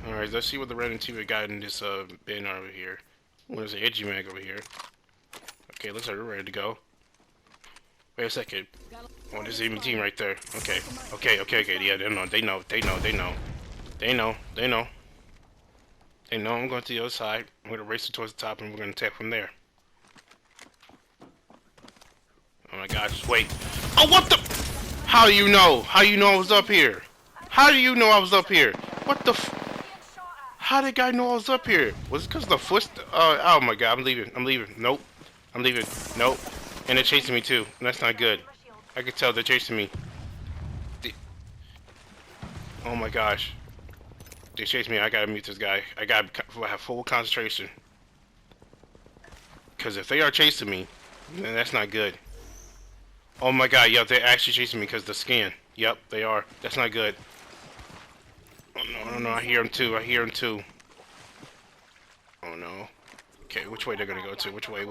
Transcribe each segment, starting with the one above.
Alright, let's see what the random team we got in this bin over here. What is it? Djjmusic over here. Okay, looks like we're ready to go. Wait a second. Oh, there's even team right there. Okay. Okay. Yeah, they know. They know. I'm going to the other side. I'm going to race it towards the top and we're going to attack from there. Oh my gosh, wait. Oh, what the? How do you know? How do you know I was up here? How do you know I was up here? What the f? How did guy know I was up here? Was it because of the foot? Oh my god, I'm leaving. Nope. I'm leaving. Nope. And they're chasing me too. That's not good. I can tell they're chasing me. Oh my gosh. They chased me. I gotta mute this guy. I gotta have full concentration. Because if they are chasing me, then that's not good. Oh my god, yep, they're actually chasing me because the skin. Yep, they are. That's not good. Oh no, I hear them too. Oh no. Okay, which way they're gonna go to? Which way?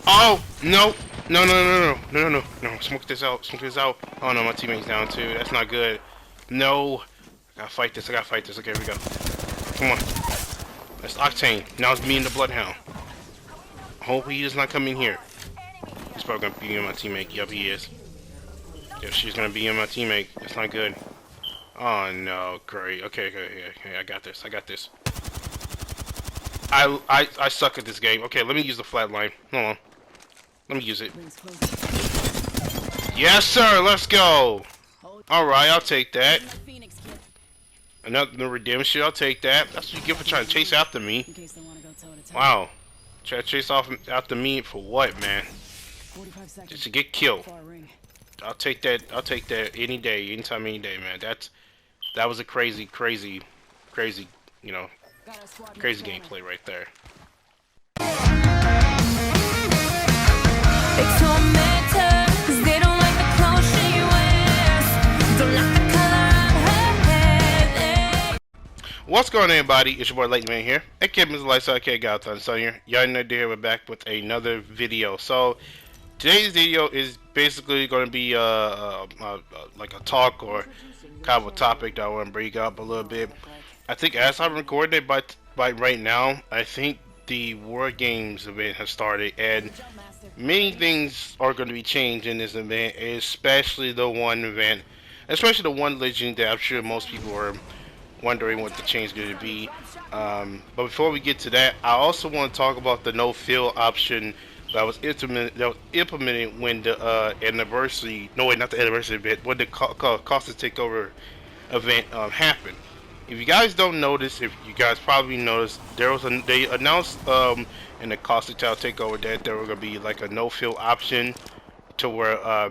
Oh, no! No. Smoke this out. Oh no, my teammate's down too. That's not good. No. I gotta fight this. Okay, here we go. Come on. That's Octane. Now it's me and the Bloodhound. Hope he does not come in here. He's probably gonna be in my teammate. Yup, he is. Yep, she's gonna be in my teammate. That's not good. Oh no, great. Okay. I got this. I suck at this game. Okay, let me use the flatline. Hold on. Let me use it. Yes, sir. Let's go. All right, I'll take that. Another redemption. I'll take that. That's what you get for trying to chase after me. Wow. Try to chase after me for what, man? Just to get killed. I'll take that any day, anytime, any day, man. That was a crazy, you know, crazy gameplay right there. What's going on, everybody? It's your boy LightingMan here. aka Mr. Lifestyle so here. Y'all know here we're back with another video. So today's video is basically going to be like a talk or kind of a topic that I want to bring up a little bit. I think as I'm recording it by right now, I think the War Games event has started, and many things are going to be changed in this event, especially the one legend that I'm sure most people are wondering what the change is going to be. But before we get to that, I also want to talk about the no fill option that was implemented when the anniversary, no wait, not the anniversary event, when the caustic takeover event happened. If you guys don't notice, if you guys probably noticed, they announced in the caustic takeover that there were going to be like a no fill option to where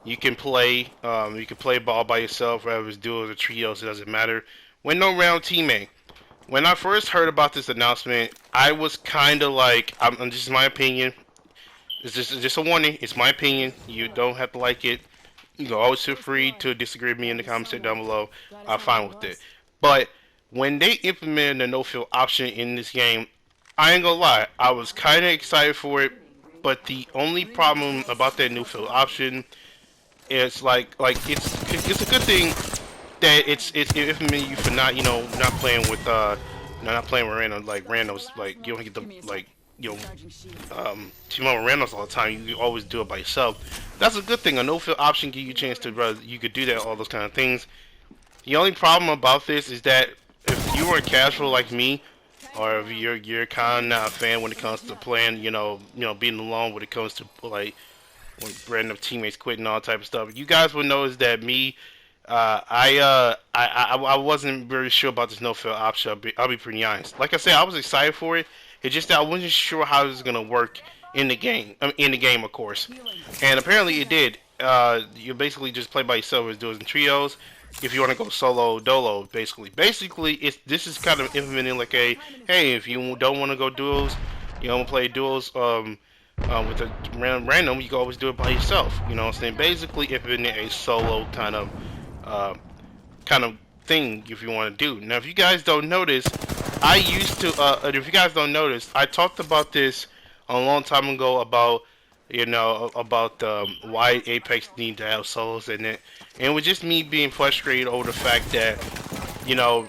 you can play ball by yourself, whether it's duos or trios, it doesn't matter. With no round teammate. When I first heard about this announcement, I was kind of like, this is my opinion. It's just a warning. It's my opinion. You don't have to like it. You can always feel free to disagree with me in the comments section down below. I'm fine with it. But when they implemented the no-fill option in this game, I ain't gonna lie, I was kind of excited for it. But the only problem about that no-fill option is like it's a good thing that it's implemented you for not playing with randoms, like you don't get the team up with randoms all the time. You always do it by yourself. That's a good thing. A no fill option gives you a chance to you could do that, all those kind of things. The only problem about this is that if you were casual like me, or if you're kind of not a fan when it comes to playing, being alone when it comes to like when random teammates quit and all type of stuff, you guys will notice that me. I wasn't very sure about this no fill option. I'll be pretty honest. Like I said, I was excited for it. It's just that I wasn't sure how it was gonna work in the game. Of course. And apparently it did. You basically just play by yourself as duos and trios. If you want to go solo dolo, basically, this is kind of implementing like a hey, if you don't want to go duos, you don't play duos with a random, you can always do it by yourself. You know what I'm saying? Basically implementing a solo kind of thing if you want to do. Now, if you guys don't notice, I talked about this a long time ago about you know, about why Apex need to have solos in it, and it was just me being frustrated over the fact that, you know,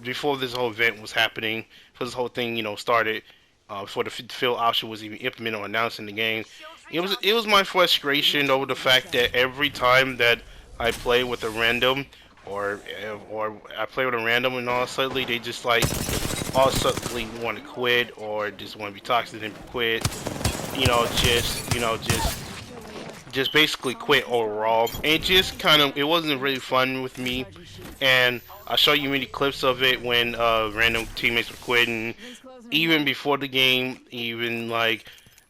before this whole event was happening, before this whole thing, you know, started, before the field option was even implemented or announced in the game, it was my frustration over the fact that every time that I play with a random, or I play with a random, and all suddenly they just like all suddenly want to quit or just want to be toxic and quit, just basically quit overall. And it just kind of, it wasn't really fun with me. And I'll show you many clips of it when random teammates were quitting, even before the game, even like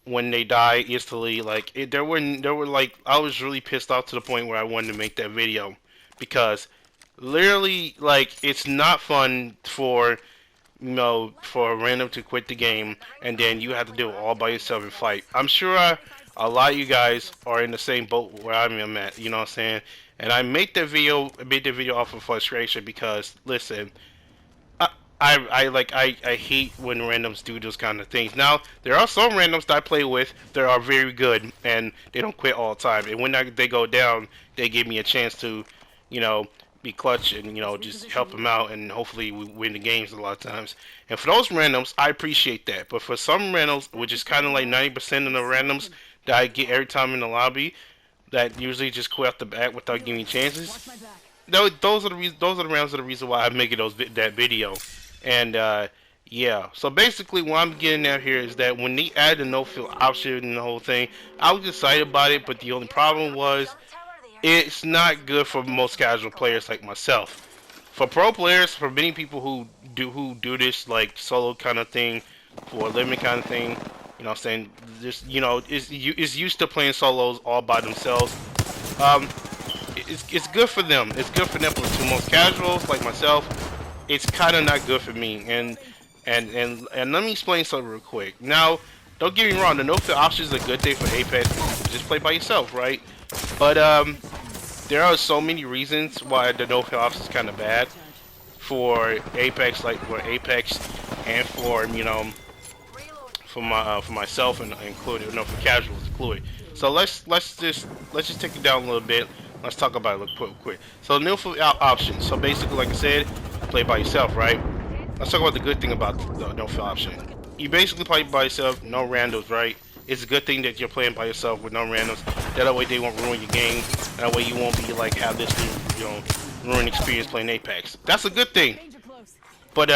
when they die instantly. Like there were like, I was really pissed off to the point where I wanted to make that video, because literally, like, it's not fun for, for a random to quit the game and then you have to do it all by yourself and fight. I'm sure a lot of you guys are in the same boat where I'm at, you know what I'm saying? And I made the video off of frustration because, listen, I, I hate when randoms do those kind of things. Now, there are some randoms that I play with that are very good and they don't quit all the time. And when they go down, they give me a chance to, you know, be clutch and, just help them out, and hopefully we win the games a lot of times. And for those randoms, I appreciate that. But for some randoms, which is kind of like 90% of the randoms that I get every time in the lobby, that usually just quit off the bat without giving me chances, those are the reasons. Those are the rounds of the reason why I'm making that video. And yeah, so basically what I'm getting at here is that when they added the no fill option and the whole thing, I was excited about it, but the only problem was it's not good for most casual players like myself. For pro players, for many people who do this like solo kind of thing, for a living kind of thing, what I'm saying, just, is used to playing solos all by themselves. Um, it's good for them. It's good for them, but to most casuals like myself, it's kind of not good for me. And let me explain something real quick. Now, don't get me wrong, the no fit option is a good thing for Apex. Just play by yourself, right? But there are so many reasons why the no fit option is kind of bad for Apex, like for Apex, and for, for myself and included, for casuals included. So let's just take it down a little bit. Let's talk about it real quick. So no fit option. So basically, like I said, play by yourself, right? Let's talk about the good thing about the no fill option. You basically play by yourself, no randos, right? It's a good thing that you're playing by yourself with no randos. That way they won't ruin your game. That way you won't be like have this, ruined experience playing Apex. That's a good thing. But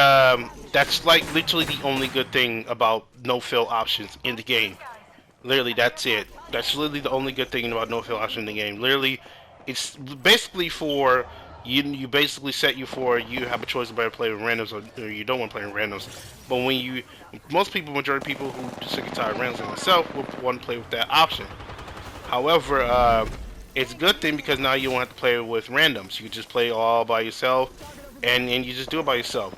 that's like literally the only good thing about no fill options in the game. Literally, that's it. That's literally the only good thing about no fill option in the game. Literally, it's basically for you. You basically set you for you have a choice of whether to play with randoms or you don't want to play with randoms. But when most people, majority of people who just sick and tired of randoms like myself, will want to play with that option. However, it's a good thing because now you don't have to play with randoms. You can just play all by yourself, and you just do it by yourself.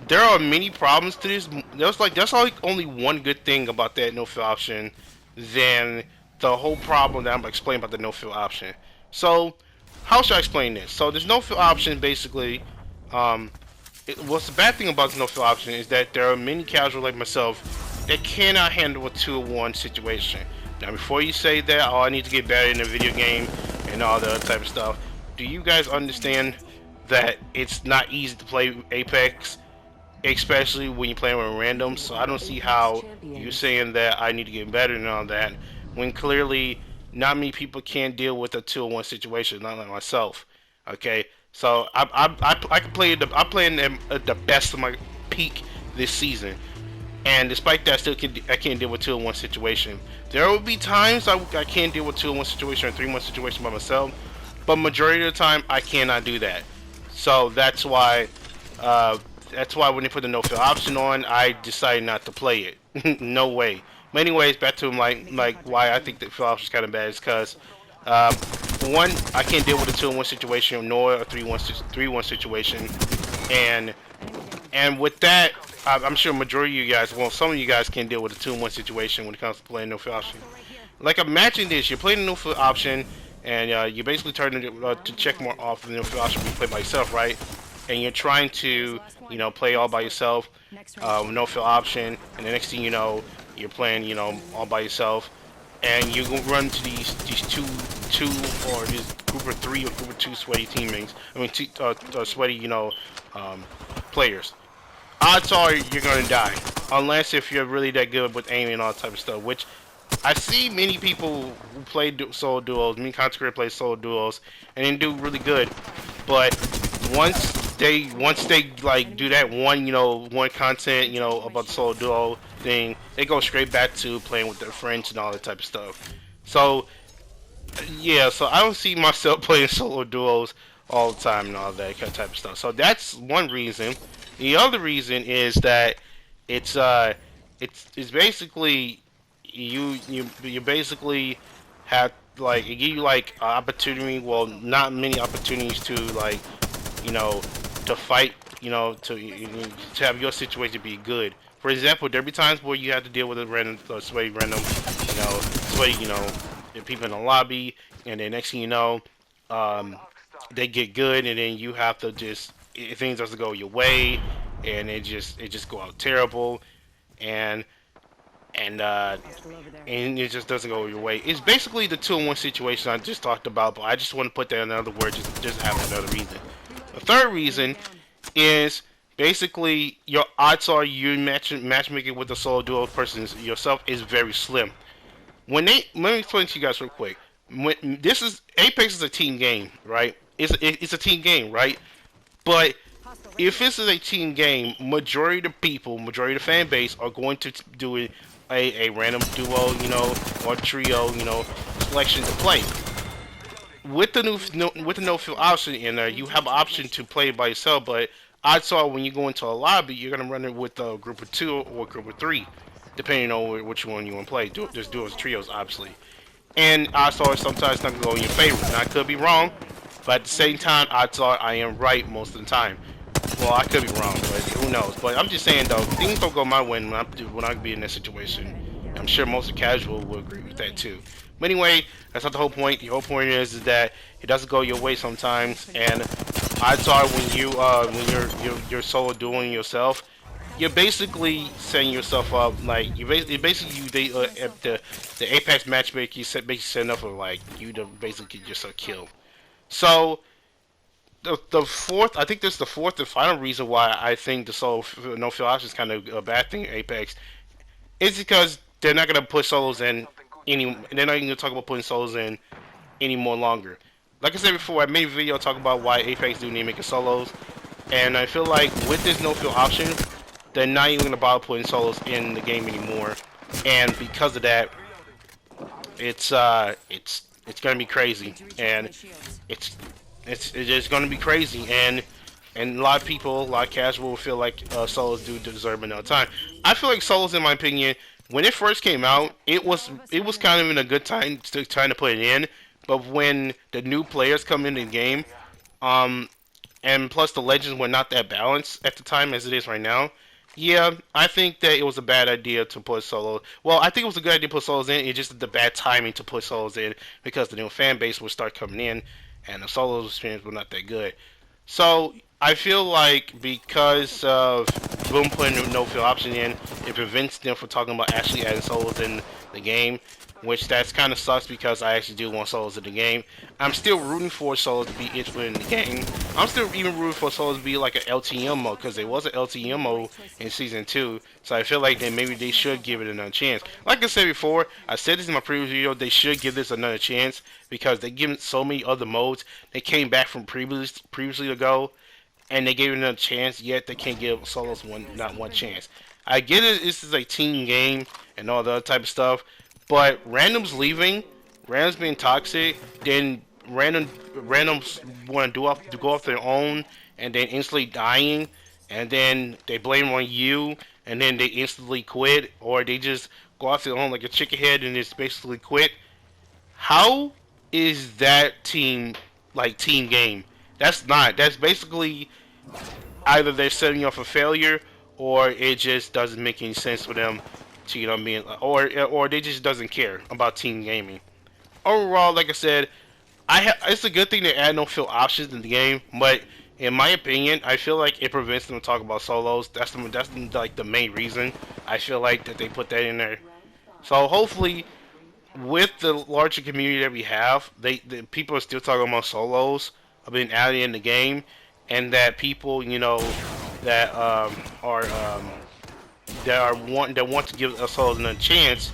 There are many problems to this. That's like only one good thing about that no fill option than the whole problem that I'm explaining about the no fill option. So, how should I explain this? So, this no fill option basically, what's the bad thing about the no fill option is that there are many casuals like myself that cannot handle a 2-1 situation. Now, before you say that, oh, I need to get better in the video game and all the other type of stuff, do you guys understand that it's not easy to play Apex, especially when you're playing with randoms? So I don't see how you're saying that I need to get better and all that, when clearly not many people can deal with a 2-1 situation, not like myself. Okay, so I can play I'm playing them at the best of my peak this season, and despite that, I can't deal with 2-1 situation. There will be times I can't deal with 2-1 situation or 3-1 situation by myself, but majority of the time I cannot do that. So that's why when they put the no fill option on, I decided not to play it. No way. But anyways, back to like why I think the fill option is kind of bad is because one, I can't deal with a 2-1 situation nor a 3-1 situation, and with that, I'm sure majority of you guys, well, some of you guys can deal with a 2-1 situation when it comes to playing no fill option. Like imagine this: you're playing a no fill option, and you basically turn it to check more off the no fill option when you play by yourself, right? And you're trying to, play all by yourself, no fill option, and the next thing you know, you're playing, all by yourself, and you gonna run to these two or this group of three or group of two sweaty teammates. I mean, sweaty, um, players. Odds are you're gonna die, unless if you're really that good with aiming and all type of stuff. Which I see many people who play solo duos, me content creator play solo duos, and they do really good. But once they like do that one one content about the solo duo thing, they go straight back to playing with their friends and all that type of stuff. So yeah, so I don't see myself playing solo duos all the time and all that kind of type of stuff. So that's one reason. The other reason is that it's it's basically you basically have like it give you like opportunity. Well, not many opportunities to like to fight. To have your situation be good. For example, there be times where you have to deal with a random sweaty random sweaty the people in the lobby, and then next thing you know, they get good, and then you have to just things doesn't go your way, and it just go out terrible, and and uh, and it just doesn't go your way. It's basically the 2-in-1 situation I just talked about, but I just want to put that in another word, just have another reason. The third reason is basically your odds are you matchmaking with the solo duo person yourself is very slim. Let me explain to you guys real quick. When this is Apex is a team game, right? It's a team game, right? But if this is a team game, majority of the people, majority of the fan base are going to do a random duo, or trio, selection to play. With the with the no field option in there, you have an option to play by yourself. But odds are when you go into a lobby, you're gonna run it with a group of two or a group of three, depending on which one you want to play. There's duos, trios, obviously. And odds are sometimes it's not gonna go in your favor. Now I could be wrong, but at the same time, odds are I am right most of the time. Well, I could be wrong, but who knows? But I'm just saying though, things don't go my way when I be in that situation. I'm sure most of casual will agree with that too. But anyway, that's not the whole point. The whole point is that it doesn't go your way sometimes, and odds are when you're solo doing yourself, you're basically setting yourself up like the Apex matchmaker basically setting up for like you to basically get yourself killed. So the fourth, I think this is the fourth and final reason why I think the solo no field option is kind of a bad thing in Apex is because they're not gonna put solos in they're not even gonna talk about putting solos in any more longer. Like I said before, I made a video talking about why Apex do need making solos, and I feel like with this no field option, they're not even gonna bother putting solos in the game anymore, and because of that, it's gonna be crazy, and it's just gonna be crazy, and a lot of people, a lot of casual will feel like solos do deserve another time. I feel like solos, in my opinion, when it first came out, it was kind of in a good time to trying to put it in, but when the new players come in the game, and plus the legends were not that balanced at the time as it is right now. Yeah, I think that it was a bad idea to put solos. Well, I think it was a good idea to put solos in. It's just the bad timing to put solos in because the new fan base would start coming in, and the solo experience were not that good. So I feel like because of Boom putting no field option in, it prevents them from talking about actually adding solos in the game, which that's kind of sucks because I actually do want solos in the game. I'm still rooting for solos to be included in the game. I'm still even rooting for solos to be like an LTM mode because there was an LTM mode in season 2. So I feel like then maybe they should give it another chance. Like I said before, I said this in my previous video, they should give this another chance because they given so many other modes. They came back from previously ago, and they gave it another chance, yet they can't give solos not one chance. I get it, this is a team game and all the other type of stuff, but randoms being toxic, then randoms want to go off their own, and then instantly dying, and then they blame on you, and then they instantly quit, or they just go off their own like a chicken head and just basically quit. How is that team game? That's not. That's basically either they're setting you up for failure, or it just doesn't make any sense for them to being, or they just doesn't care about team gaming. Overall, like I said, it's a good thing to add no field options in the game, but in my opinion, I feel like it prevents them to talk about solos. That's like the main reason I feel like that they put that in there. So hopefully with the larger community that we have, the people are still talking about solos being added in the game, and that people, you know, that are that want to give us solos another chance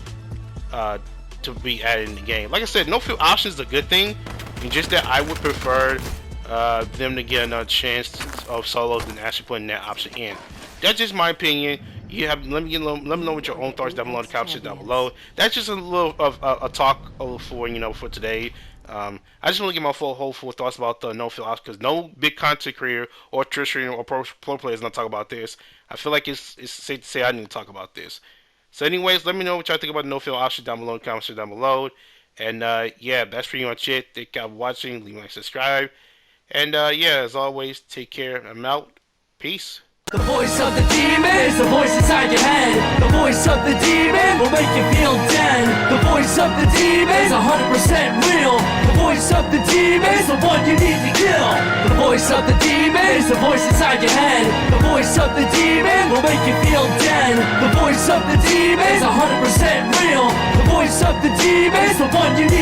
to be added in the game. Like I said, no field option is a good thing. And just that I would prefer them to get another chance of solos than actually putting that option in. That's just my opinion. You have let me know what your own thoughts down below in the comments down below. That's just a little of a talk for for today. I just want to get my full thoughts about the no field option because no big content creator or terrestrial or pro player is gonna talk about this. I feel like it's safe to say I need to talk about this. So anyways, let me know what y'all think about the no field option down below in the comments down below. And yeah, that's pretty much it. Thank y'all for watching. Leave a like, subscribe. And yeah, as always, take care. I'm out. Peace. The voice of the demon is the voice inside your head. The voice of the demon will make you feel dead. The voice of the demon is 100% real. The voice of the demon is the one you need to kill. The voice of the demon is the voice inside your head. The voice of the demon will make you feel dead. The voice of the demon is 100% real. The voice of the demon is the one you need